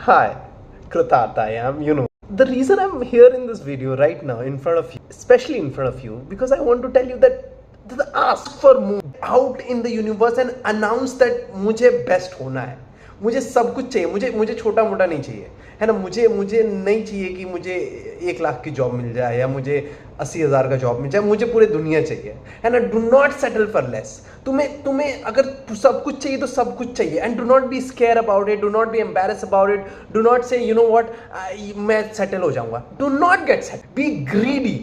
Hi, Kritat, I am, The reason I'm here in this video right now in front of you, especially in front of you, because I want to tell you that ask for more out in the universe and announce that मुझे best होना है. मुझे सब कुछ चाहिए. मुझे छोटा मोटा नहीं चाहिए, है ना. मुझे नहीं चाहिए कि मुझे 1 लाख की जॉब मिल जाए या मुझे 80,000 का जॉब मिल जाए. मुझे पूरे दुनिया चाहिए, है ना. Do not settle for less. तुम्हें अगर सब कुछ चाहिए तो सब कुछ चाहिए. And do not be scare about it, do not be embarrass about it, do not say you know what मैं सेटल हो जाऊंगा. Do not get settle. Be greedy.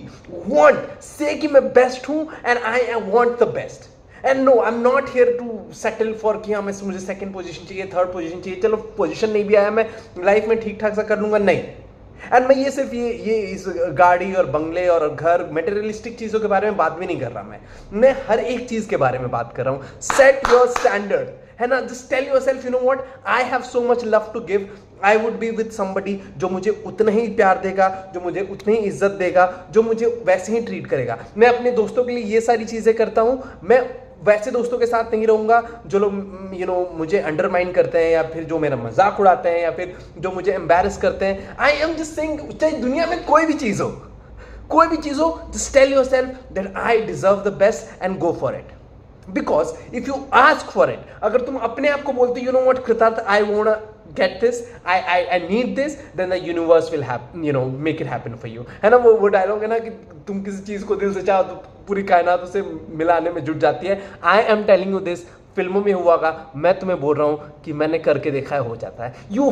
Want say कि मैं बेस्ट हूं and I want the best. And no, I am not here to settle for कि हाँ मुझे second position चाहिए, थर्ड पोजीशन चाहिए. चलो पोजीशन नहीं भी आया, मैं लाइफ में ठीक ठाक सा कर लूंगा. नहीं. एंड मैं ये सिर्फ ये इस गाड़ी और बंगले और घर मटेरियलिस्टिक चीज़ों के बारे में बात भी नहीं कर रहा. मैं हर एक चीज़ के बारे में बात कर रहा हूँ. सेट योर स्टैंडर्ड, है ना. Just tell yourself, you know what, I have so much love to give. I would be with somebody जो मुझे उतना ही प्यार देगा, जो मुझे उतनी ही इज्जत देगा, जो मुझे वैसे ही ट्रीट करेगा. मैं अपने दोस्तों के लिए ये सारी चीज़ें करता हूँ. मैं वैसे दोस्तों के साथ नहीं रहूंगा जो लोग मुझे अंडरमाइन करते हैं या फिर जो मेरा मजाक उड़ाते हैं या फिर जो मुझे एम्बैरस करते हैं. आई एम जस्ट सेइंग, चाहे दुनिया में कोई भी चीज़ हो, just tell yourself that I deserve the best and go for it. Because if you ask for it, अगर तुम अपने आप को बोलते यू नो व्हाट कृतार्थ, I want get this, I need this, then the universe will happen, make it happen for you, है ना. वो डायलॉग है ना कि तुम किसी चीज को दिल से चाहो तो पूरी कायनात उसे मिलाने में जुट जाती है. I am telling you this, फिल्मों में हुआ का मैं तुम्हें बोल रहा हूं कि मैंने करके देखा है, हो जाता है. You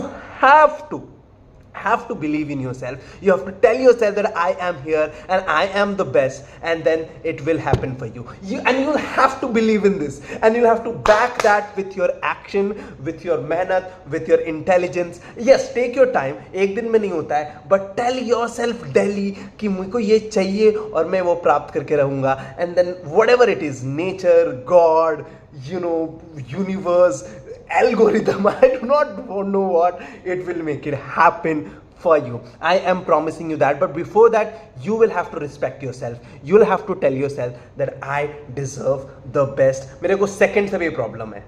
have to believe in yourself. You have to tell yourself that I am here and I am the best, and then it will happen for you. And you'll have to believe in this, and you'll have to back that with your action, with your mehnat, with your intelligence. Yes, take your time. एक दिन में नहीं होता है, but tell yourself daily कि मुझको ये चाहिए और मैं वो प्राप्त करके रहूंगा. And then whatever it is, nature, God, universe, algorithm, I do not know what, it will make it happen for you. I am promising you that. But before that, you will have to respect yourself. You will have to tell yourself that I deserve the best. मेरे को second से भी problem है.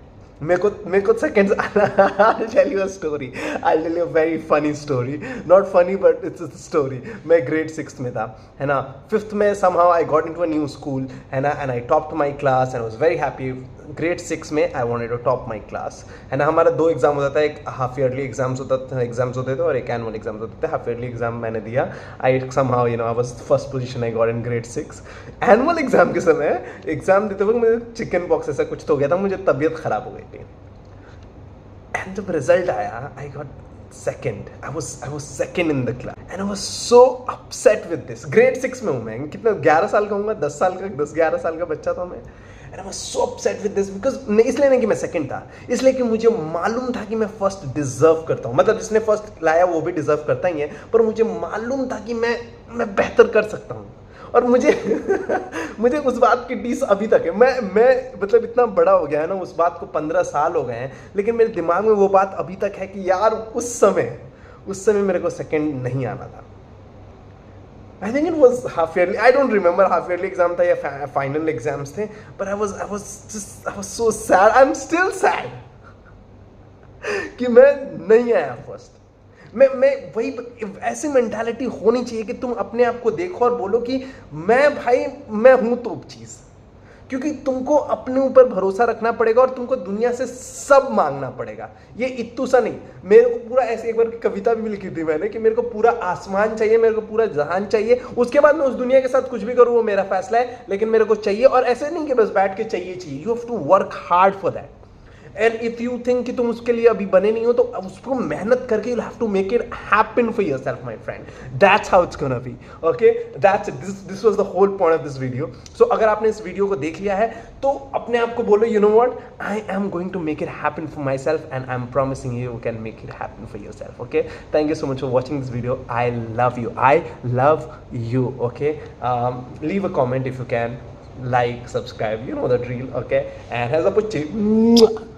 मेरे को seconds. I'll tell you a story. I'll tell you a very funny story. Not funny, but it's a story. मैं grade 6th में था, है ना. 5th में somehow I got into a new school, है ना, and I topped my class and I was very happy. grade 6 में I wanted to top my class, है ना. हमारा 2 एग्जाम होता था, एक हाफ ईयरली एग्जाम्स होते थे और एक एनुअल एग्जाम्स होते थे. हाफ ईयरली एग्जाम मैंने दिया. आई somehow I was first position I got in grade 6. Annual exam के समय एग्जाम देते वक्त मुझे चिकन पॉक्स ऐसा कुछ तो हो गया था, मुझे तबीयत खराब हो गई थी. एंड जब रिजल्ट आया, I got second. I was second in the class and I was so upset with this. grade 6 में हूँ मैं. कितना 11 साल का हूँ, 10-11 साल का बच्चा था मैं. And I was so upset with this because इसलिए नहीं कि मैं सेकंड था, इसलिए कि मुझे मालूम था कि मैं फर्स्ट डिजर्व करता हूँ. मतलब जिसने फर्स्ट लाया वो भी डिजर्व करता ही है, पर मुझे मालूम था कि मैं बेहतर कर सकता हूँ. और मुझे मुझे उस बात की टीस अभी तक है. मैं मतलब इतना बड़ा हो गया है ना, उस बात को 15 साल हो गए हैं, लेकिन मेरे दिमाग में वो बात अभी तक है कि यार उस समय मेरे को सेकंड नहीं आना था. I think it was half yearly, I don't remember half yearly exam था या फाइनल एग्जाम्स थे, but I was so sad. I am still sad कि मैं नहीं आया फर्स्ट. मैं वही ऐसी मेंटालिटी होनी चाहिए कि तुम अपने आप को देखो और बोलो कि मैं हूं तो चीज. क्योंकि तुमको अपने ऊपर भरोसा रखना पड़ेगा और तुमको दुनिया से सब मांगना पड़ेगा. ये इत्तू सा नहीं. मेरे को पूरा ऐसे, एक बार कविता भी लिखी थी मैंने कि मेरे को पूरा आसमान चाहिए, मेरे को पूरा जहान चाहिए, उसके बाद मैं उस दुनिया के साथ कुछ भी करूं वो मेरा फैसला है, लेकिन मेरे को चाहिए. और ऐसे नहीं कि बस बैठ के चाहिए. You have to work hard for that. And if you think कि तुम उसके लिए अभी बने नहीं हो तो उसको मेहनत करके you have to make it happen for yourself my friend. That's how it's gonna be. Okay, that's it. This was the whole point of this video. So अगर आपने इस वीडियो को देख लिया है तो अपने आप को बोलो, you know what, I am going to make it happen for myself and I am promising you can make it happen for yourself. Okay, thank you so much for watching this video. I love you. Okay, leave a comment if you can, like, subscribe, you know the drill. Okay, and has a puchi.